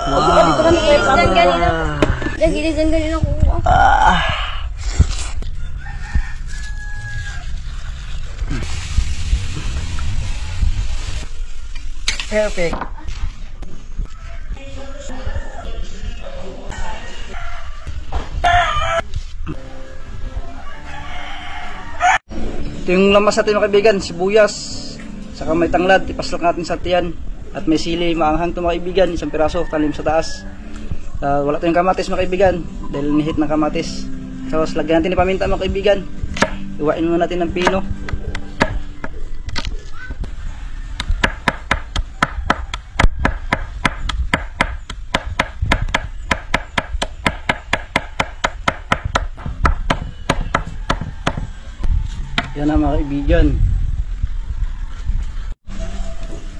Dito kami kay Papa. Gilisan kanina ko. Perfect. Ito yung lamas natin mga kaibigan, sibuyas, saka may tanglad, ipaslok natin sa tiyan, at may sili, maanghang ito mga kaibigan, isang piraso, talim sa taas. Wala tayong kamatis mga kaibigan, dahil nihit ng kamatis. Tapos lagyan natin ng paminta mga kaibigan, iwain muna natin ng pino. Yan na mga kaibigan.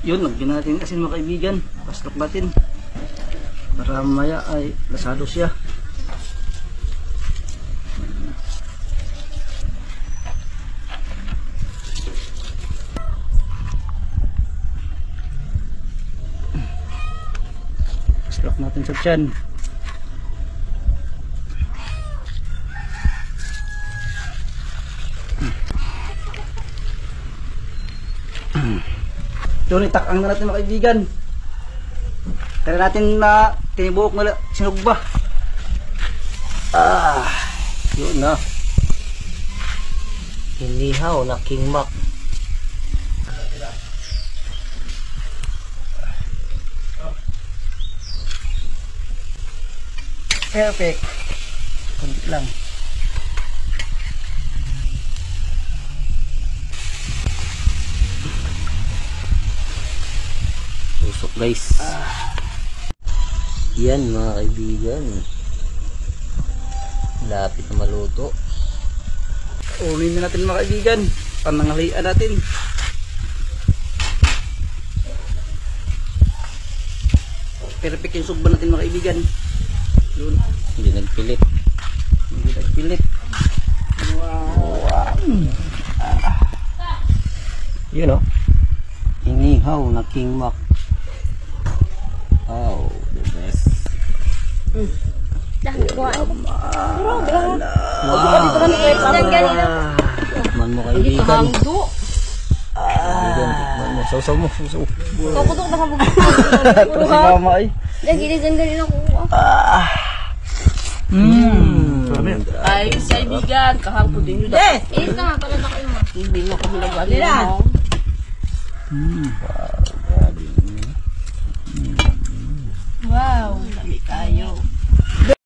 Yun, lagyan natin kasi mga kaibigan. Paslok natin. Para mamaya ay lasado siya. Paslok natin sa tiyan. Ito, itakang na natin mga kaibigan. Kaya natin na tinibuok na sinugba. Yun na. Inihaw na King Mac. Perfect. Kunti lang. Tusok guys. Yan mga kaibigan. Lapit na maluto. Unin na natin mga kaibigan. Pananghalian natin. Perfect yung sugba natin mga kaibigan. Yun. Hindi nagpilit. Hindi nagpilit. Wow. Yun o. Inihaw na King Mac. Oh, the best. Kuhaan ko. Wow. Dito kami kay Papa. Tikman mo kaibigan. Hangdo. Kaibigan, tikman mo. Sausaw mo, sausaw. Kukutok na kabog. Ito si mama ay. Gilisan kanina ko. Ay, kaibigan, kahapon din yun. Inis ka nga pala na kayo. Hindi mo kami nag-alala. Wow.